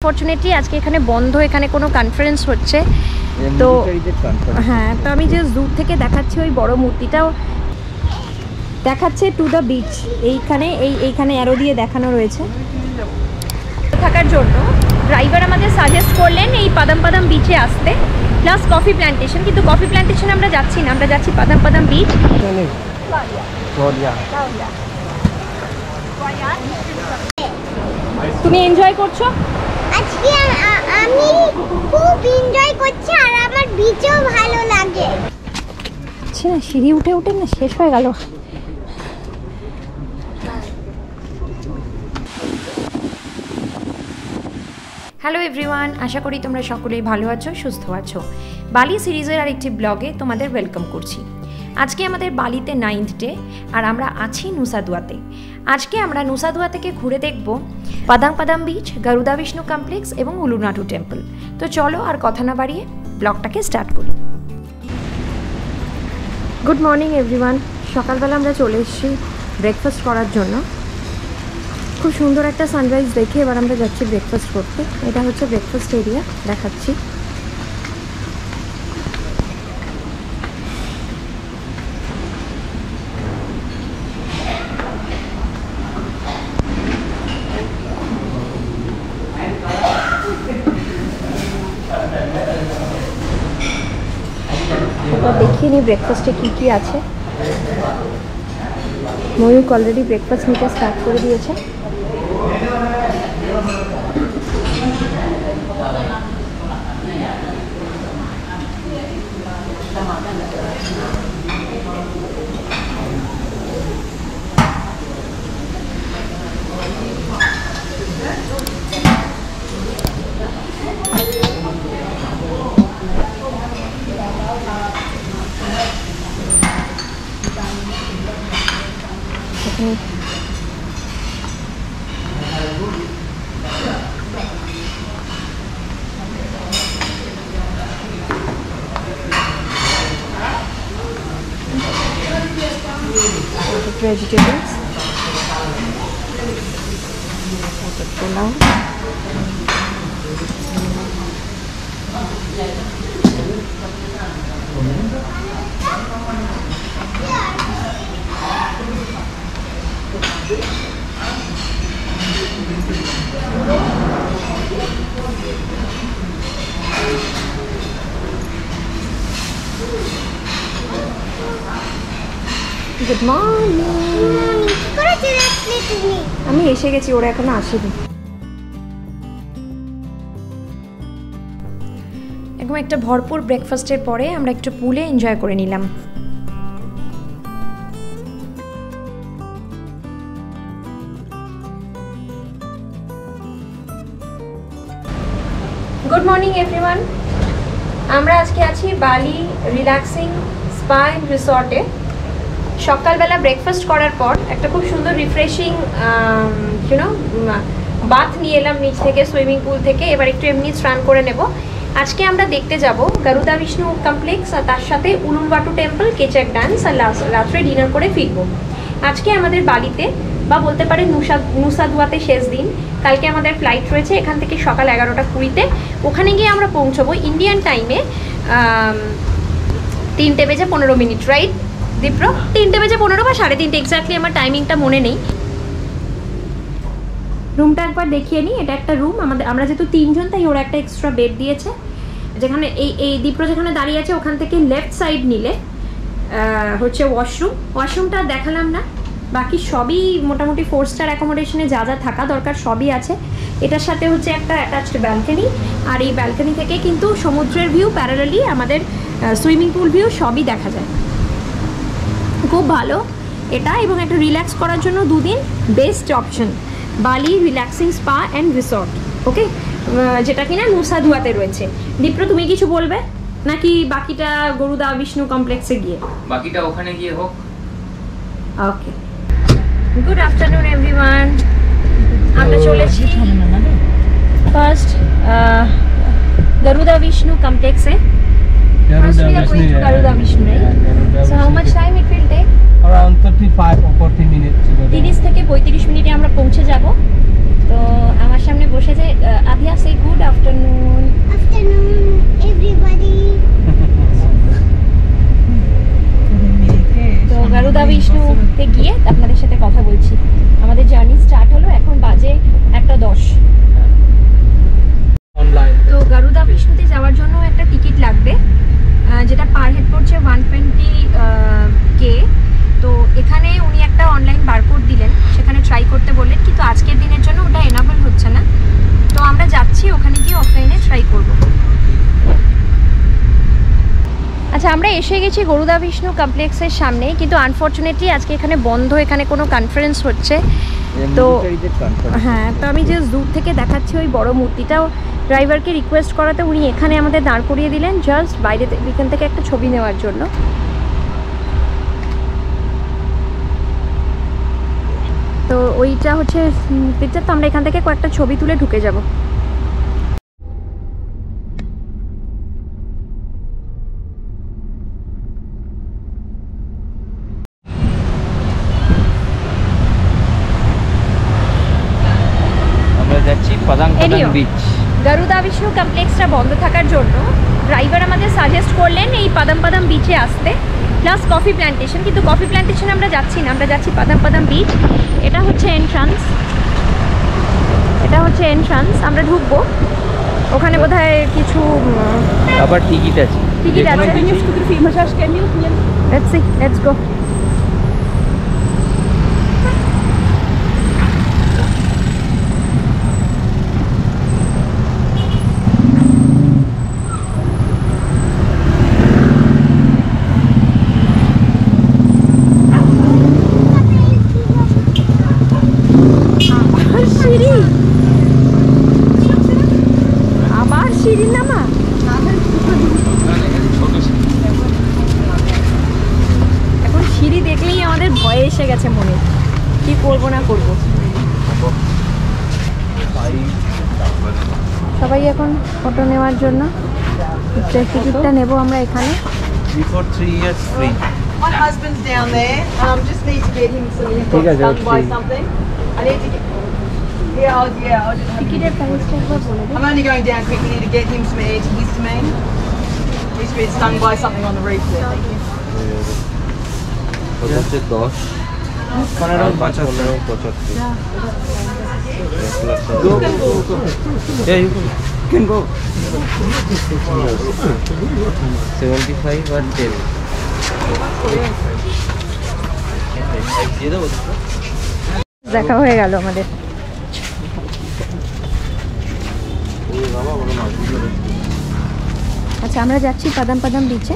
Unfortunately আজকে এখানে বন্ধ, এখানে কোনো কনফারেন্স হচ্ছে। তো হ্যাঁ, তো আমি যে দূর থেকে দেখাচ্ছি ওই বড় মূর্তিটাও দেখাচ্ছে টু দ্য বিচ। এইখানে অ্যারো দিয়ে দেখানো রয়েছে থাকার জন্য। ড্রাইভার আমাদের সাজেস্ট করলেন এই পাদাম বিচে আসতে, প্লাস কফি প্ল্যান্টেশন। কিন্তু কফি প্ল্যান্টেশন আমরা যাচ্ছি না, আমরা যাচ্ছি পাদাম বিচ। তুমি এনজয় করছো? আজকে আমি খুব এনজয় করছি আর আমার বিচও ভালো লাগে। আচ্ছা, সিঁড়ি উঠে উঠে না শেষ হয়ে গেল। হ্যালো এভরিওয়ান, আশা করি তোমরা সকলেই ভালো আছো, সুস্থ আছো। বালি সিরিজের আরেকটি ব্লগে তোমাদের ওয়েলকাম করছি। আজকে আমাদের বালিতে 9th ডে আর আমরা আছি নুসা দুয়াতে। আজকে আমরা নুসা দুয়া থেকে ঘুরে দেখব পাদাম বিচ, গারুদা বিষ্ণু কমপ্লেক্স এবং উলুনাটু টেম্পল। তো চলো আর কথা না বাড়িয়ে ব্লগটাকে স্টার্ট করি। Good morning everyone. সকালবেলা আমরা চলে এসেছি ব্রেকফাস্ট করার জন্য। খুব সুন্দর একটা সানরাইজ দেখে এবার আমরা যাচ্ছি ব্রেকফাস্ট করতে। এটা হচ্ছে ব্রেকফাস্ট এরিয়া, দেখাচ্ছি। এবার দেখিয়ে নিই ব্রেকফাস্টে কী কী আছে। ময়ূক অলরেডি ব্রেকফাস্ট নিতে স্টার্ট করে দিয়েছে। vegetables, pulao, good morning. আমি এসে গেছি, ওরা এখনো আসেনি। এরকম একটা ভরপুর ব্রেকফাস্টের পরে আমরা একটু পুলে এনজয় করে নিলাম। Good morning everyone. আমরা আজকে আছি বালি রিল্যাক্সিং স্পা এন্ড রিসর্টে। সকালবেলা ব্রেকফাস্ট করার পর একটা খুব সুন্দর রিফ্রেশিং বাথ নিয়ে এলাম নিচ থেকে, সুইমিং পুল থেকে। এবার একটু এমনি স্নান করে নেব। আজকে আমরা দেখতে যাব গারুদা বিষ্ণু কমপ্লেক্স আর তার সাথে উলুনবাটু টেম্পল, কেচাক ডান্স, আর রাত্রে ডিনার করে ফিরবো। আজকে আমাদের বালিতে বা বলতে পারে নুসা দুয়াতে শেষ দিন। কালকে আমাদের ফ্লাইট রয়েছে এখান থেকে সকাল 11:20। ওখানে গিয়ে আমরা পৌঁছবো ইন্ডিয়ান টাইমে 3:15, রাইট দীপ্র? 3:15 বা 3:30, এক্স্যাক্টলি আমার টাইমিংটা মনে নেই। রুমটা একবার দেখিয়ে নিই। এটা একটা রুম। আমরা যেহেতু 3 জন তাই ওরা একটা এক্সট্রা বেড দিয়েছে। যেখানে এই দীপ্র যেখানে দাঁড়িয়ে আছে ওখান থেকে লেফট সাইড নিলে হচ্ছে ওয়াশরুমটা দেখালাম না, বাকি সবই মোটামুটি 4 স্টার অ্যাকোমোডেশনে যা যা থাকা দরকার সবই আছে। এটার সাথে হচ্ছে একটা অ্যাটাচড ব্যালকনি, আর এই ব্যালকনি থেকে কিন্তু সমুদ্রের ভিউ, প্যারালালি আমাদের সুইমিং পুল ভিউ সবই দেখা যায়। খুব ভালো এটা, এবং একটা রিল্যাক্স করার জন্য 2 দিন বেস্ট অপশন বালি রিল্যাক্সিং স্পা অ্যান্ড রিসর্ট। ওকে, যেটা কিনা নুসা দুয়াতে রয়েছে। দীপ্র তুমি কিছু বলবে নাকি বাকিটা গরুদা বিষ্ণু কমপ্লেক্সে গিয়ে? বাকিটা ওখানে গিয়ে হোক। ওকে, গুড আফটারনুন এভরিওয়ান। আমরা চলেছি ফার্স্ট গারুদা বিষ্ণু কমপ্লেক্সে। First we are going to Garuda Vishnu, right? So how much time it will take? Around 35 or 40 minutes. 30 থেকে 35 মিনিটে আমরা পৌঁছে যাব। তো আমার সামনে বসে যে আধিয়া সেই ট্রাই করব। আচ্ছা, আমরা এসে গেছি গরুদা বিষ্ণু কমপ্লেক্সের সামনে, কিন্তু আনফর্চুনেটলি আজকে এখানে বন্ধ, এখানে কোনো কনফারেন্স হচ্ছে। তো হ্যাঁ, তো আমি জাস্ট দূর থেকে দেখাচ্ছি ওই বড় মূর্তিটাও। ড্রাইভারকে রিকোয়েস্ট করাতে উনি এখানে আমাদের দাঁড় করিয়ে দিলেন জাস্ট বাইরে এখান থেকে একটা ছবি নেওয়ার জন্য। তো ওইটা হচ্ছে মূর্তিটা, তো আমরা এখান থেকে কয়েকটা ছবি তুলে ঢুকে যাব। গরুদা বিষ্ণু কমপ্লেক্সটা বন্ধ থাকার জন্য ড্রাইভার আমাদের সাজেস্ট করলেন এই পাদাম বিচে আসতে, প্লাস কফি প্ল্যান্টেশন। কিন্তু কফি প্ল্যান্টেশন আমরা যাচ্ছি না, আমরা যাচ্ছি পাদাম বিচ। এটা হচ্ছে এন্ট্রান্স, আমরা ঢুকবো। ওখানে বোধহয় কিছু আবার টিকিট আছে। Let's go. সবাই এখন ফটো নেওয়ার জন্য টিকিটটা নেব আমরা এখানে। Before 3 years free. My husband's down there. Just need to get him some stung by something. I need to get. Yeah, I'll just. টিকিটের প্রাইসটা একবার বলে দিন। I'm only going down quickly to get him some antihistamine. He's been stung by something on the roof there. Thank you. হচ্ছে 10 15 75 Go. Yeah, you can go. 75 or 10. দেখা হয়ে গেল আমাদের। আচ্ছা, আমরা যাচ্ছি পাদাম বিচে।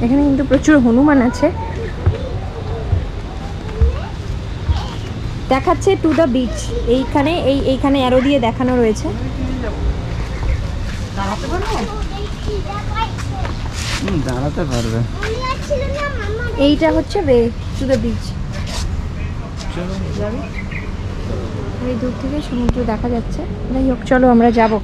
এখানে কিন্তু প্রচুর হনুমান আছে। দেখাচ্ছে টু দ্য বিচ, এইখানে অ্যারো দিয়ে দেখানো রয়েছে। দাঁড়াতে পারবে। এইটা হচ্ছে ওয়ে টু দ্য বিচ। এই দূর থেকে সমুদ্র দেখা যাচ্ছে। যাই হোক, চলো আমরা যাবো।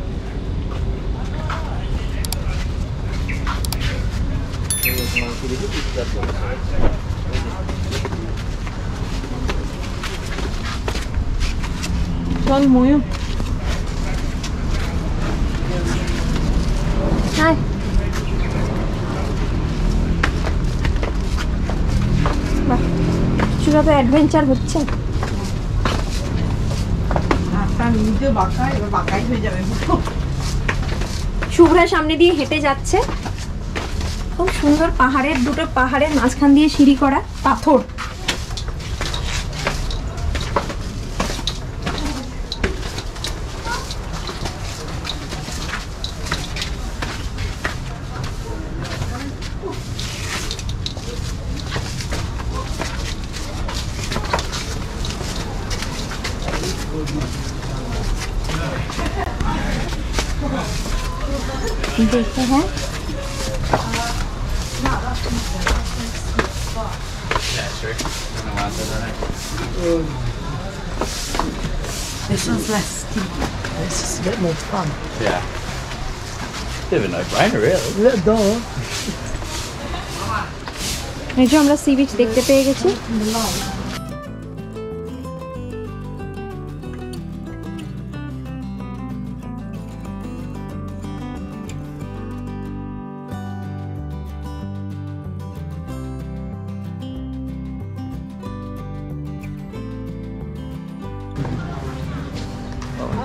চল ময়ূর। হাই, বাহ, কিছুটা তো অ্যাডভেঞ্চার হচ্ছে। বাঁকাই হয়ে যাবে। শুভ্রা সামনে দিয়ে হেঁটে যাচ্ছে। খুব সুন্দর দুটো পাহাড়ের মাঝখান দিয়ে সিঁড়ি করা পাথর। देखते हैं This one's less steep. This is a bit more fun. Yeah. Bit of a no-brainer, really. এই যে আমরা সি বিচ দেখতে পেয়ে গেছি।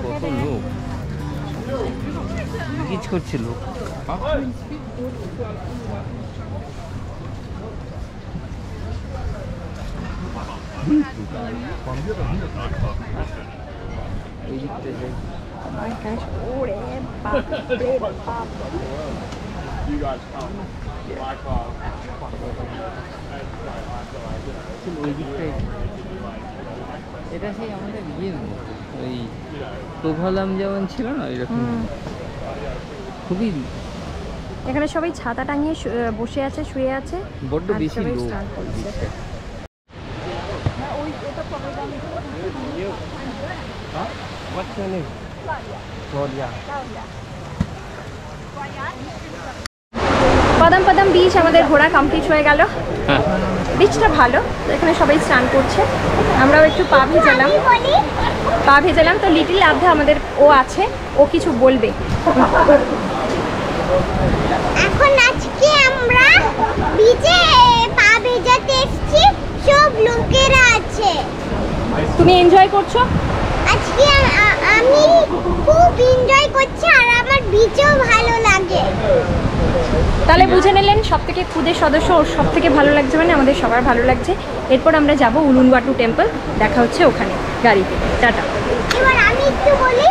কত লোক গিজ করছে লোক। এই দিকটা যাই। ওই দিকটাই এটা সেই আমাদের ওই প্রভালাম যেমন ছিল না এরকম খুবই। এখানে সবাই ছাতা টাঙিয়ে বসে আছে, শুয়ে আছে, বড্ড বেশি লোক। বাদাম বাদাম বিচ আমাদের ঘোরা কমপ্লিট হয়ে গেল। বিচটা ভালো, এখানে সবাই স্নান করছে, আমরাও একটু পা ভেজালাম। তো লিটিল আধা আমাদের ও আছে, ও কিছু বলবে। এখন আজকে আমরা বিচে পা ভেজাতে এসেছি, সব লোকেরা আছে। তুমি এনজয় করছো? আজকে আমি খুব এনজয় করছি আর আমার বিচেও ভালো লাগে। তাহলে বুঝে নিলেন সব থেকে খুদের সদস্য ওর সব থেকে ভালো লাগছে, মানে আমাদের সবার ভালো লাগছে। এরপর আমরা যাব উলুনবাটু টেম্পল, দেখা হচ্ছে ওখানে গাড়িতে। টাটা। এবার আমি একটু বলি।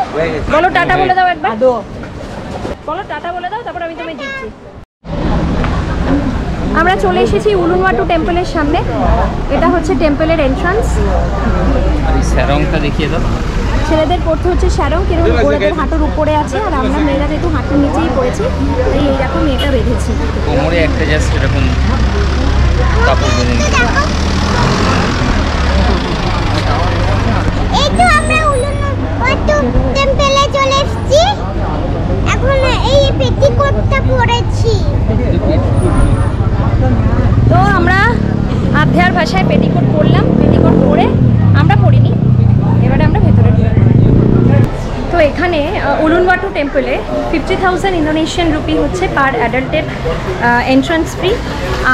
বলো টাটা বলে দাও একবার, বলো টাটা বলে দাও, তারপর আমি তোমায় দিচ্ছি। আমরা চলে এসেছি উলুনবাটু টেম্পলের সামনে। এটা হচ্ছে টেম্পলের এন্ট্রান্স। স্যারংটা দেখিয়ে দাও। ছেলেদের পড়তে হচ্ছে স্যারং, কিরকম ওদের হাঁটুর উপরে আছে, আর আমরা মেয়েরা যেহেতু হাঁটুর নিচেই পড়েছি তাই এইরকম এটা বেঁধেছি। কোমরে একটা জাস্ট এরকম কাপড় বেঁধে নিতে। এই তো আমরা উলুনবাটু টেম্পলে চলে এসেছি। এখন এই পেটিকোটটা পরেছি। তো আমরা আধ্যার ভাষায় পেটিকোট পরলাম। পেটিকোট পরে আমরা পড়িনি, এবারে আমরা ভেতরে ঢুকলাম। তো এখানে উলুনবাটু টেম্পলে 50,000 ইন্দোনেশিয়ান রুপি হচ্ছে পার অ্যাডাল্টের এন্ট্রান্স ফি,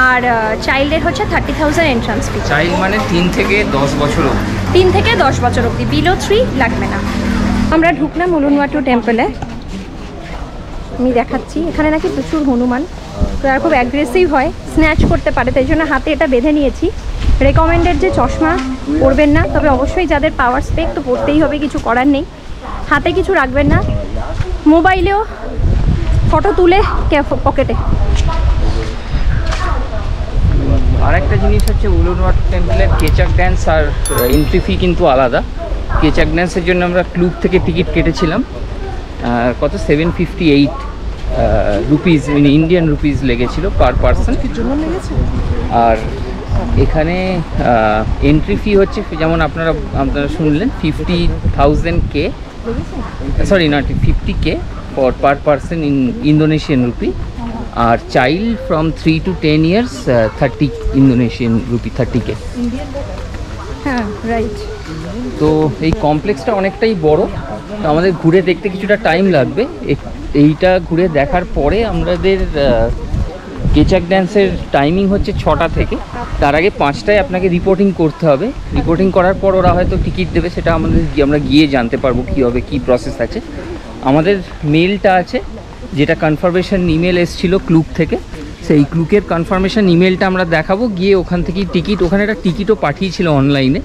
আর চাইল্ডের হচ্ছে 30,000 এন্ট্রান্স ফি। চাইল্ড মানে 3 থেকে 10 বছর অবধি। 3 থেকে 10 বছর অবধি, বিলো 3 লাগবে না। আমরা ঢুকলাম উলুনবাটু টেম্পলে। আমি দেখাচ্ছি, এখানে নাকি প্রচুর হনুমান, তো আর খুব অ্যাগ্রেসিভ হয়, স্ন্যাচ করতে পারে, তাই জন্য হাতে এটা বেঁধে নিয়েছি। রেকমেন্ডেড যে চশমা পরবেন না, তবে অবশ্যই যাদের পাওয়ার স্পেক তো পরতেই হবে, কিছু করার নেই। হাতে কিছু রাখবেন না, মোবাইলেও ফটো তুলে পকেটে। আর একটা জিনিস হচ্ছে উলুনবাটু টেম্পলের কেচাক ড্যান্স আর এন্ট্রি ফি কিন্তু আলাদা। কেচাক ড্যান্সের জন্য আমরা ক্লুব থেকে টিকিট কেটেছিলাম, কত 758 রুপিস, ইন্ডিয়ান রুপিস লেগেছিল পার পার্সন। আর এখানে এন্ট্রি ফি হচ্ছে যেমন আপনারা শুনলেন 50,000K, sorry not 50K for per person in Indonesian rupiah. আর child from 3 to 10 years 30 Indonesian rupiah, 30K। হ্যাঁ রাইট। তো এই কমপ্লেক্সটা অনেকটাই বড়, তো আমাদের ঘুরে দেখতে কিছুটা টাইম লাগবে। এইটা ঘুরে দেখার পরে আমাদের কেচাক ড্যান্সের টাইমিং হচ্ছে 6টা থেকে, তার আগে 5টায় আপনাকে রিপোর্টিং করতে হবে। রিপোর্টিং করার পর ওরা হয়তো টিকিট দেবে, সেটা আমরা গিয়ে জানতে পারবো কী হবে, কী প্রসেস আছে। আমাদের মেলটা আছে, যেটা কনফার্মেশন ইমেল এসেছিলো ক্লুক থেকে, সেই ক্লুকের কনফার্মেশন ইমেলটা আমরা দেখাবো গিয়ে। ওখান থেকেই টিকিট, ওখানে একটা টিকিটও পাঠিয়েছিল অনলাইনে,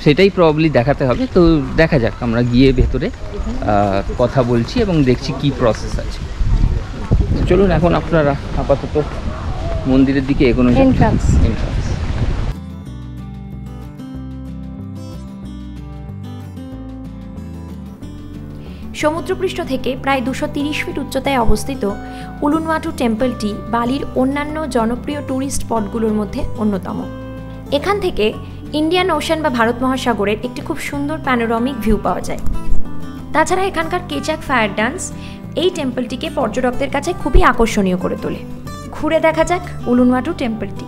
সেটাই প্রবাবলি দেখাতে হবে। তো দেখা যাক, আমরা গিয়ে ভেতরে কথা বলছি এবং দেখছি কি প্রসেস আছে। চলুন এখন আপনারা আপাতত মন্দিরের দিকে এগোনো যাক। এন্ট্রান্স। সমুদ্রপৃষ্ঠ থেকে প্রায় 230 ফিট উচ্চতায় অবস্থিত উলুনবাটু টেম্পলটি বালির অন্যান্য জনপ্রিয় ট্যুরিস্ট স্পটগুলোর মধ্যে অন্যতম। এখান থেকে ইন্ডিয়ান ওশান বা ভারত মহাসাগরের একটি খুব সুন্দর প্যানোরামিক ভিউ পাওয়া যায়। তাছাড়া এখানকার কেচাক ফায়ার ডান্স এই টেম্পলটিকে পর্যটকদের কাছে খুবই আকর্ষণীয় করে তোলে। ঘুরে দেখা যাক উলুনবাটু টেম্পলটি।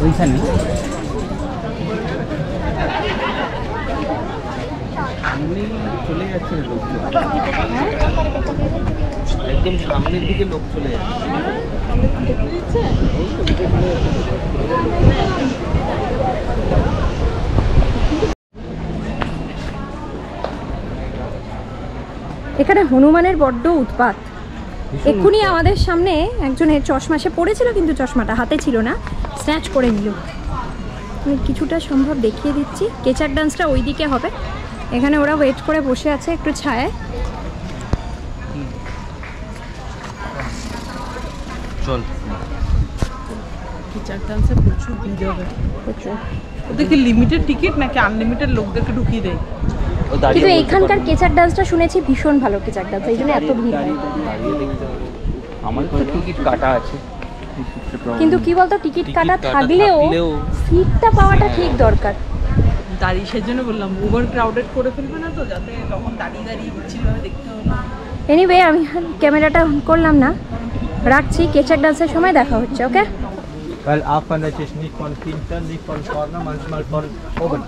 ওইখানে চলে যাচ্ছে লোক, একদম সামনের দিকে লোক চলে যাচ্ছে। এখানে হনুমানের বড্ড উৎপাত। এক্ষুনি আমাদের সামনে একজনের চশমা, সে পড়েছিল কিন্তু চশমাটা হাতে ছিল না, স্ন্যাচ করে নিল। আমি কিছুটা সম্ভব দেখিয়ে দিচ্ছি। কেচাক ডান্সটা ওই দিকে হবে, এখানে ওরা ওয়েট করে বসে আছে একটু ছায়ায়। চল, কেচাক ডান্সে প্রচুর ভিড় হবে, প্রচুর। ওদেরকে লিমিটেড টিকিট নাকি আনলিমিটেড লোকদেরকে ঢুকিয়ে দেয়? কিন্তু এইখানকার কেচাক ডান্সটা শুনেছি ভীষণ ভালো কেচাক ডান্স, এই জন্য এত ভিড় হয়। আমাদের তো টিকিট কাটা আছে, কিন্তু কি বলতো, টিকিট কাটা থাকলেও সিটটা পাওয়াটা ঠিক দরকার। দাঁড়িয়ে, সেজন্য বললাম ওভার ক্রাউডেড করে ফেলবে না তো, যাতে তখন দাঁড়িয়ে দাঁড়িয়ে বিচ্ছিরিভাবে দেখতে হবে না। এনিওয়ে, আমি ক্যামেরাটা অন করলাম না, রাখছি। কেচাক ডান্সের সময় দেখা হচ্ছে, ওকে? Weil Aufwand ist nicht von hinten, nicht von vorne, manchmal von oben.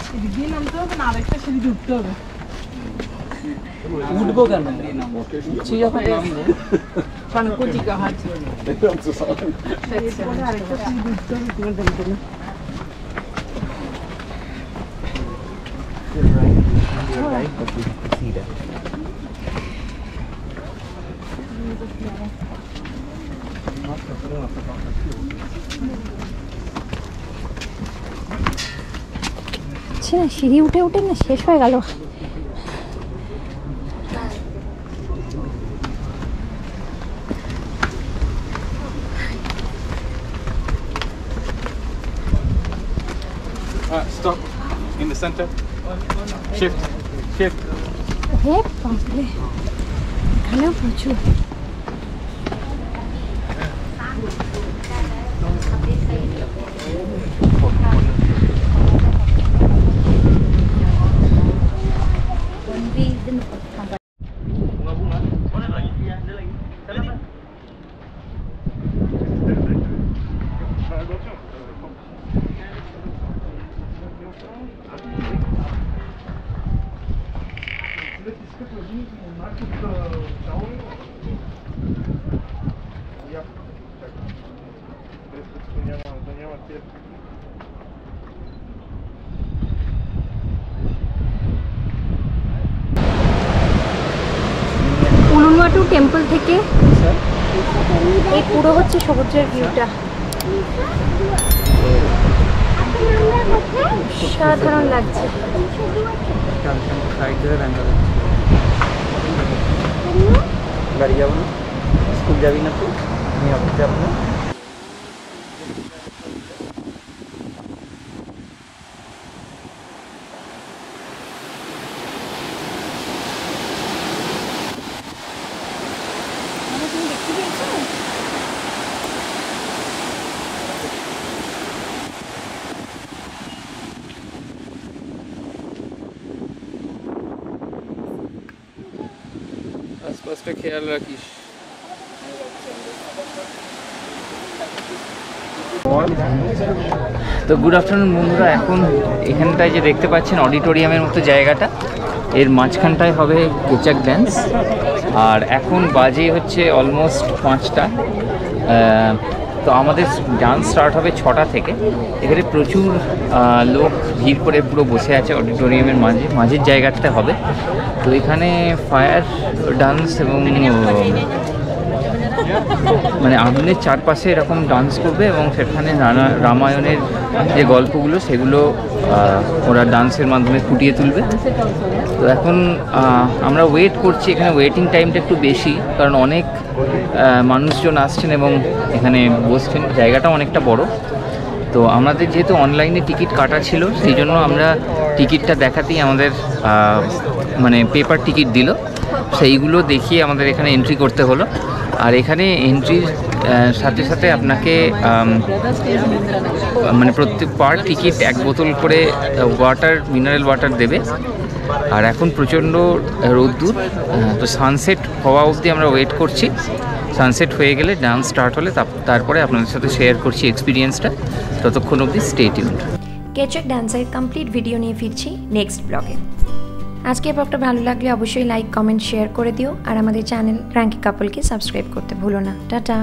সিঁড়ি দিয়ে নামতে হবে না, আরেকটা সিঁড়ি উঠতে হবে। উঠবো কেন? সংকোচি কাহাজ আরেকটা সিঁড়ি উঠতে হবে তোমাদের জন্য। সিঁড়ি উঠে উঠে না শেষ হয়ে গেল। Stop. In the center. Shift. Shift. হে বাপরে, এখানেও প্রচুর। উলুনবাটু টেম্পল থেকে এই পুরো হচ্ছে সমুদ্রের ভিউটা, সাধারণ লাগছে। গাড়ি যাবো না, স্কুল যাবি না তুই? আমি অফিস যাবো না। আশপাশটা খেয়াল রাখিস। তো গুড আফটারনুন বন্ধুরা, এখন এখানটায় যে দেখতে পাচ্ছেন অডিটোরিয়ামের মতো জায়গাটা, এর মাঝখানটায় হবে কেচাক ড্যান্স। আর এখন বাজে হচ্ছে অলমোস্ট 5টা। তো আমাদের ডান্স স্টার্ট হবে 6টা থেকে। এখানে প্রচুর লোক ভিড় করে পুরো বসে আছে অডিটোরিয়ামের মাঝের জায়গাটাতে হবে। তো এখানে ফায়ার ডান্স এবং মানে আগুনের চারপাশে এরকম ডান্স করবে এবং সেখানে নানা রামায়ণের যে গল্পগুলো সেগুলো ওরা ডান্সের মাধ্যমে ফুটিয়ে তুলবে। তো এখন আমরা ওয়েট করছি, এখানে ওয়েটিং টাইমটা একটু বেশি, কারণ অনেক মানুষজন আসছেন এবং এখানে বসছেন, জায়গাটা অনেকটা বড়। তো আমাদের যেহেতু অনলাইনে টিকিট কাটা ছিল, সেই জন্য আমরা টিকিটটা দেখাতেই আমাদের মানে পেপার টিকিট দিল, সেইগুলো দেখিয়ে আমাদের এখানে এন্ট্রি করতে হলো। আর এখানে এন্ট্রির সাথে সাথে আপনাকে মানে প্রত্যেক পার টিকিট 1 বোতল করে ওয়াটার, মিনারেল ওয়াটার দেবে। আর এখন প্রচণ্ড রোদ্দুর, তো সানসেট হওয়া অবধি আমরা ওয়েট করছি। সানসেট হয়ে গেলে ডান্স স্টার্ট হলে তারপরে আপনাদের সাথে শেয়ার করছি এক্সপিরিয়েন্সটা। ততক্ষণ অবধি স্টে টিউনড। কেচক ডান্সের কমপ্লিট ভিডিও নিয়ে ফিরছি নেক্সট ব্লগে। আজকের ব্লগটা ভালো লাগলে অবশ্যই লাইক, কমেন্ট, শেয়ার করে দিও। আর আমাদের চ্যানেল ক্র্যাঙ্কি কাপলকে সাবস্ক্রাইব করতে ভুলো না। টাটা।